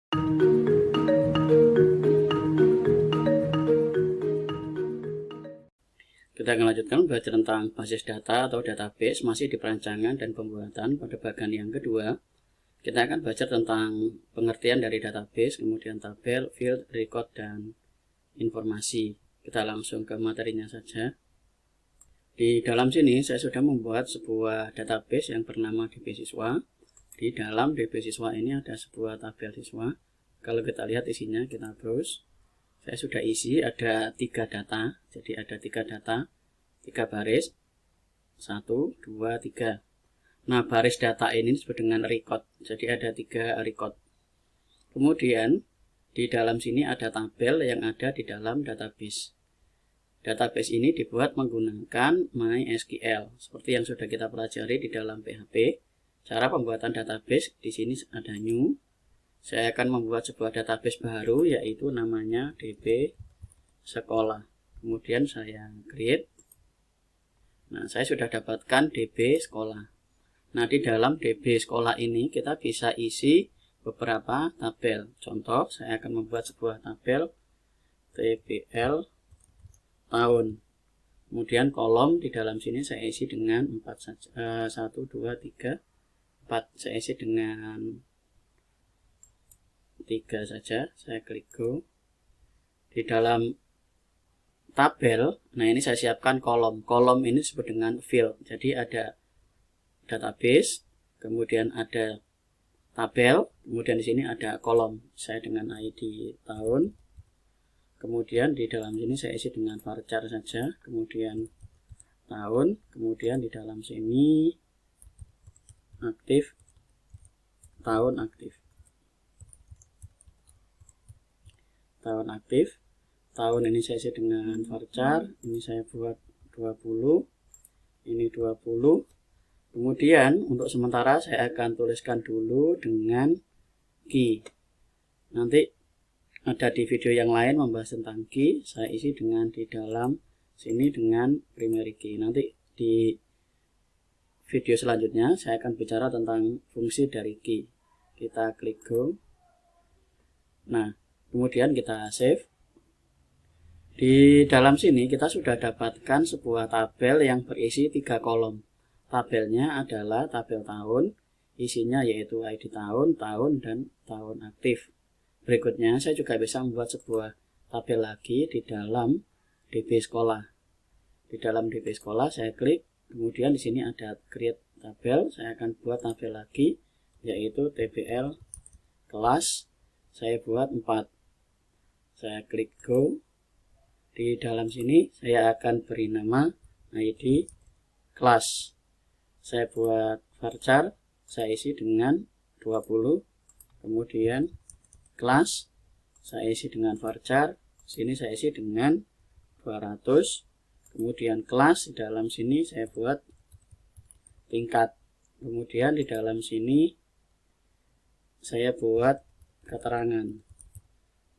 Kita akan lanjutkan belajar tentang basis data atau database, masih di perancangan dan pembuatan. Pada bagian yang kedua, kita akan belajar tentang pengertian dari database, kemudian tabel, field, record, dan informasi. Kita langsung ke materinya saja. Di dalam sini saya sudah membuat sebuah database yang bernama DB Siswa. Di dalam DB Siswa ini ada sebuah tabel siswa. Kalau kita lihat isinya, kita browse. Saya sudah isi ada 3 data, jadi ada 3 data, 3 baris, 1, 2, 3. Nah, baris data ini disebut dengan record, jadi ada 3 record. Kemudian di dalam sini ada tabel yang ada di dalam database. Database ini dibuat menggunakan MySQL, seperti yang sudah kita pelajari di dalam PHP. Cara pembuatan database di sini ada new. Saya akan membuat sebuah database baru, yaitu namanya DB Sekolah. Kemudian saya create. Nah, saya sudah dapatkan DB Sekolah. Nah, di dalam DB Sekolah ini kita bisa isi beberapa tabel. Contoh, saya akan membuat sebuah tabel TBL tahun. Kemudian kolom di dalam sini saya isi dengan 4 saja. 1, 2, 3, 4. Saya isi dengan 3 saja. Saya klik go. Di dalam tabel, nah ini saya siapkan kolom. Kolom ini disebut dengan field. Jadi ada database, kemudian ada tabel, kemudian di sini ada kolom. Saya dengan ID tahun. Kemudian di dalam sini saya isi dengan varchar saja, kemudian tahun, kemudian di dalam sini aktif, tahun aktif. Tahun aktif, tahun ini saya isi dengan varchar, ini saya buat 20, ini 20. Kemudian untuk sementara saya akan tuliskan dulu dengan key. Nanti ada di video yang lain membahas tentang key, saya isi dengan di dalam sini dengan primary key. Nanti di video selanjutnya saya akan bicara tentang fungsi dari key. Kita klik go. Nah, kemudian kita save. Di dalam sini kita sudah dapatkan sebuah tabel yang berisi 3 kolom. Tabelnya adalah tabel tahun, isinya yaitu ID tahun, dan tahun aktif. Berikutnya saya juga bisa membuat sebuah tabel lagi di dalam DB Sekolah. Di dalam DB Sekolah saya klik, kemudian di sini ada create tabel. Saya akan buat tabel lagi, yaitu TBL kelas. Saya buat 4. Saya klik go. Di dalam sini saya akan beri nama ID kelas. Saya buat varchar, saya isi dengan 20. Kemudian kelas saya isi dengan varchar, sini saya isi dengan 200. Kemudian kelas di dalam sini saya buat tingkat. Kemudian di dalam sini saya buat keterangan.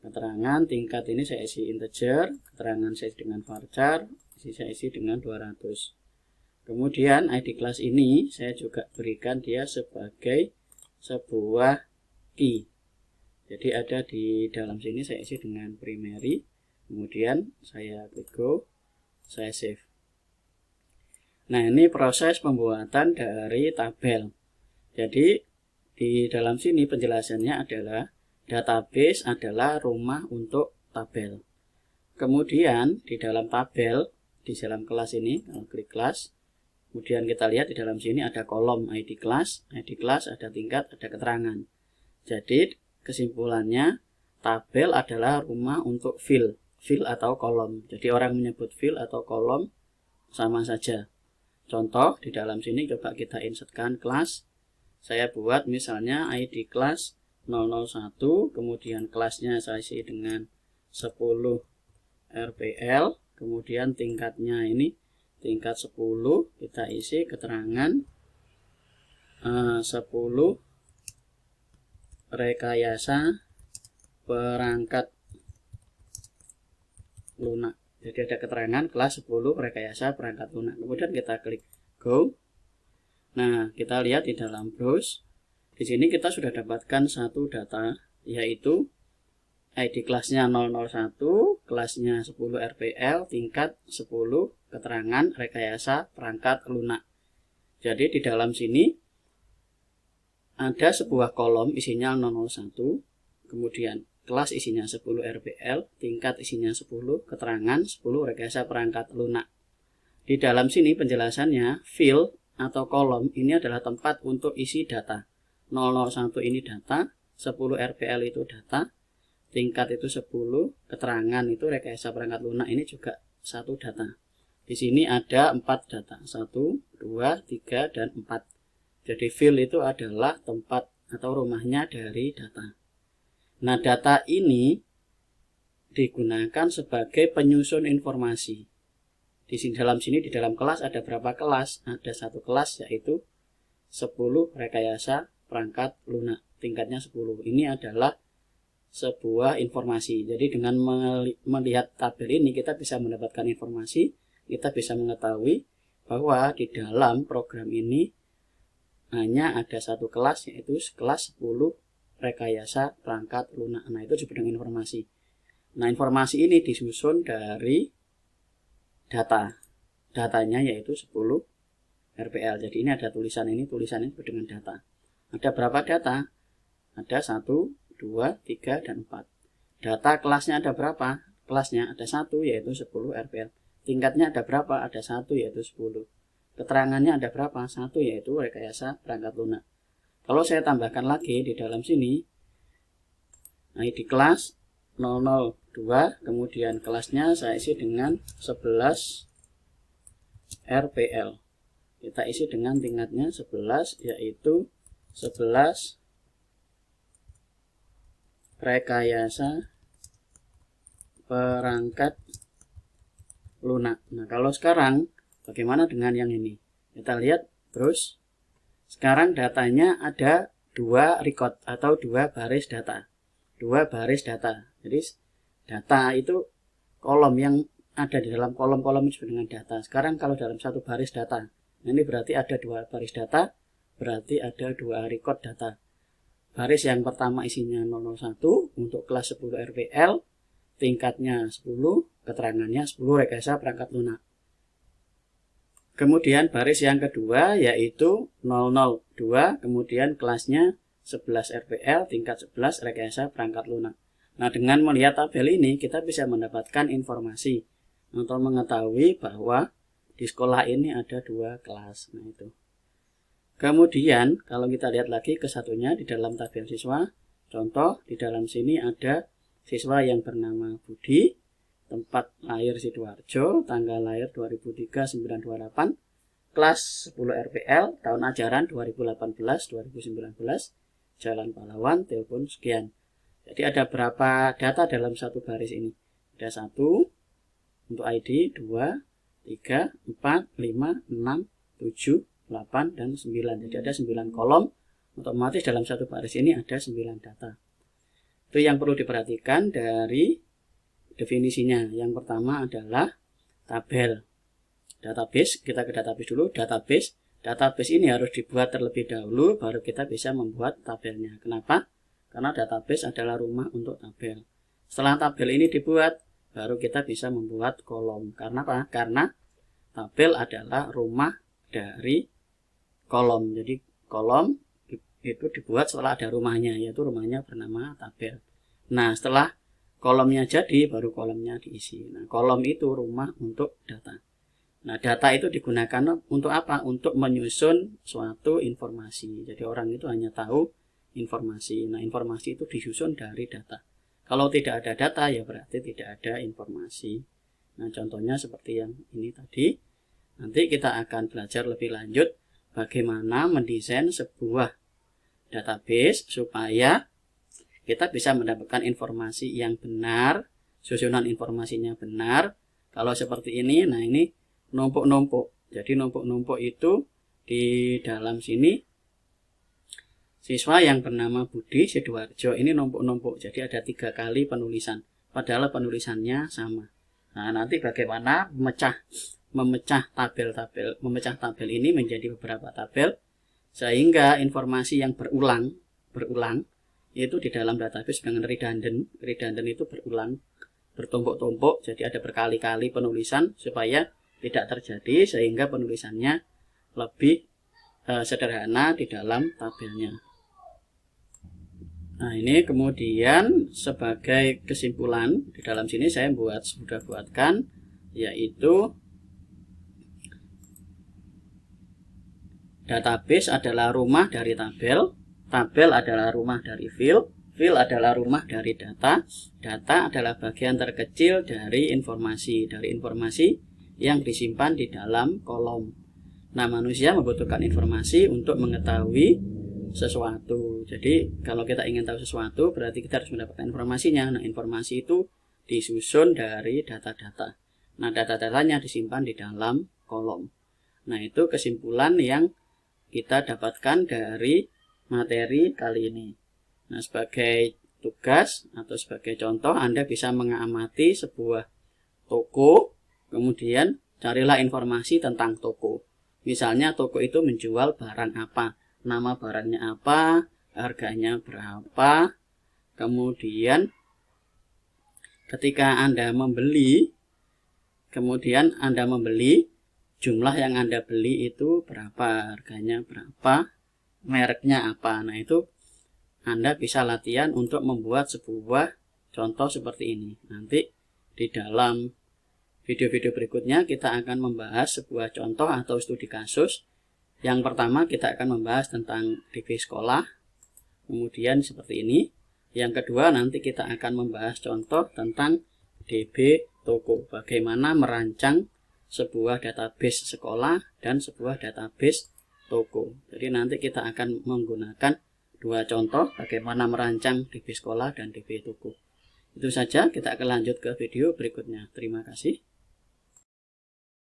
Keterangan tingkat ini saya isi integer, keterangan saya isi dengan varchar, saya isi dengan 200. Kemudian ID kelas ini saya juga berikan dia sebagai sebuah key. Jadi ada di dalam sini saya isi dengan primary, kemudian saya klik go, saya save. Nah, ini proses pembuatan dari tabel. Jadi di dalam sini penjelasannya adalah database adalah rumah untuk tabel. Kemudian di dalam tabel, di dalam kelas ini, kalau klik kelas, kemudian kita lihat di dalam sini ada kolom ID kelas ada tingkat, ada keterangan. Jadi kesimpulannya, tabel adalah rumah untuk field atau kolom. Jadi orang menyebut field atau kolom sama saja. Contoh, di dalam sini coba kita insertkan kelas. Saya buat misalnya ID kelas 001, kemudian kelasnya saya isi dengan 10 RPL, kemudian tingkatnya ini tingkat 10, kita isi keterangan 10 rekayasa perangkat lunak. Jadi ada keterangan kelas 10 rekayasa perangkat lunak. Kemudian kita klik go. Nah, kita lihat di dalam browse. Di sini kita sudah dapatkan satu data yaitu ID kelasnya 001, kelasnya 10 RPL, tingkat 10, keterangan rekayasa perangkat lunak. Jadi di dalam sini ada sebuah kolom isinya 001, kemudian kelas isinya 10 RPL, tingkat isinya 10, keterangan 10, rekayasa perangkat lunak. Di dalam sini penjelasannya, field atau kolom ini adalah tempat untuk isi data. 001 ini data, 10 RPL itu data, tingkat itu 10, keterangan itu rekayasa perangkat lunak ini juga satu data. Di sini ada 4 data, 1, 2, 3, dan 4. Jadi field itu adalah tempat atau rumahnya dari data. Nah, data ini digunakan sebagai penyusun informasi. Di dalam kelas ada berapa kelas? Ada satu kelas yaitu 10 rekayasa perangkat lunak, tingkatnya 10. Ini adalah sebuah informasi. Jadi dengan melihat tabel ini kita bisa mendapatkan informasi, kita bisa mengetahui bahwa di dalam program ini hanya ada satu kelas, yaitu kelas 10 rekayasa perangkat lunak. Nah, itu disebut dengan informasi. Nah, informasi ini disusun dari data. Datanya yaitu 10 RPL. Jadi ini ada tulisannya disebut dengan data. Ada berapa data? Ada 1, 2, 3, dan 4. Data kelasnya ada berapa? Kelasnya ada 1, yaitu 10 RPL. Tingkatnya ada berapa? Ada 1, yaitu 10. Keterangannya ada berapa? 1, yaitu rekayasa perangkat lunak. Kalau saya tambahkan lagi di dalam sini, nah di kelas 002, kemudian kelasnya saya isi dengan 11 RPL. Kita isi dengan tingkatnya 11, yaitu 11 rekayasa perangkat lunak. Nah, kalau sekarang bagaimana dengan yang ini? Kita lihat terus. Sekarang datanya ada 2 record atau 2 baris data. 2 baris data. Jadi data itu kolom yang ada di dalam kolom-kolom disebut dengan data. Sekarang kalau dalam satu baris data, ini berarti ada 2 baris data, berarti ada 2 record data. Baris yang pertama isinya 001 untuk kelas 10 RPL, tingkatnya 10, keterangannya 10, rekayasa perangkat lunak. Kemudian baris yang kedua yaitu 002, kemudian kelasnya 11 RPL, tingkat 11, rekayasa perangkat lunak. Nah, dengan melihat tabel ini kita bisa mendapatkan informasi untuk mengetahui bahwa di sekolah ini ada 2 kelas. Nah, itu. Kemudian kalau kita lihat lagi ke satunya di dalam tabel siswa, contoh di dalam sini ada siswa yang bernama Budi, tempat lahir Sidoarjo, tanggal lahir 2003-928, kelas 10 RPL, tahun ajaran 2018-2019, Jalan Pahlawan, telepon sekian. Jadi ada berapa data dalam satu baris ini? Ada 1 untuk ID, 2, 3, 4, 5, 6, 7, 8, dan 9. Jadi ada 9 kolom. Otomatis dalam satu baris ini ada 9 data. Itu yang perlu diperhatikan dari definisinya. Yang pertama adalah tabel. Database, kita ke database dulu. Database ini harus dibuat terlebih dahulu, baru kita bisa membuat tabelnya. Kenapa? Karena database adalah rumah untuk tabel. Setelah tabel ini dibuat, baru kita bisa membuat kolom. Karena apa? Karena tabel adalah rumah dari kolom. Jadi kolom itu dibuat setelah ada rumahnya, yaitu rumahnya bernama tabel. Nah, setelah kolomnya jadi, baru kolomnya diisi. Nah, kolom itu rumah untuk data. Nah, data itu digunakan untuk apa? Untuk menyusun suatu informasi. Jadi orang itu hanya tahu informasi. Nah, informasi itu disusun dari data. Kalau tidak ada data, ya berarti tidak ada informasi. Nah, contohnya seperti yang ini tadi. Nanti kita akan belajar lebih lanjut bagaimana mendesain sebuah database supaya kita bisa mendapatkan informasi yang benar, susunan informasinya benar. Kalau seperti ini, nah ini numpuk-numpuk. Jadi numpuk-numpuk itu di dalam sini siswa yang bernama Budi Sidoarjo ini numpuk-numpuk. Jadi ada 3 kali penulisan. Padahal penulisannya sama. Nah, nanti bagaimana memecah tabel ini menjadi beberapa tabel sehingga informasi yang berulang itu di dalam database dengan redundant. Redundant itu berulang, bertumpuk-tumpuk, jadi ada berkali-kali penulisan supaya tidak terjadi, sehingga penulisannya lebih sederhana di dalam tabelnya. Nah, ini kemudian sebagai kesimpulan di dalam sini saya sudah buatkan, yaitu database adalah rumah dari tabel, tabel adalah rumah dari field, field adalah rumah dari data, data adalah bagian terkecil dari informasi yang disimpan di dalam kolom. Nah, manusia membutuhkan informasi untuk mengetahui sesuatu. Jadi kalau kita ingin tahu sesuatu, berarti kita harus mendapatkan informasinya. Nah, informasi itu disusun dari data-data. Nah, data-datanya disimpan di dalam kolom. Nah, itu kesimpulan yang kita dapatkan dari materi kali ini. Nah, sebagai tugas atau sebagai contoh, Anda bisa mengamati sebuah toko, kemudian carilah informasi tentang toko. Misalnya toko itu menjual barang apa, nama barangnya apa, harganya berapa. Kemudian ketika Anda membeli, jumlah yang Anda beli itu berapa, harganya berapa, mereknya apa. Nah, itu Anda bisa latihan untuk membuat sebuah contoh seperti ini. Nanti di dalam video-video berikutnya kita akan membahas sebuah contoh atau studi kasus. Yang pertama kita akan membahas tentang DB sekolah, kemudian seperti ini. Yang kedua nanti kita akan membahas contoh tentang DB toko, bagaimana merancang sebuah database sekolah dan sebuah database toko. Jadi nanti kita akan menggunakan dua contoh bagaimana merancang DB sekolah dan DB toko. Itu saja, kita akan lanjut ke video berikutnya. Terima kasih.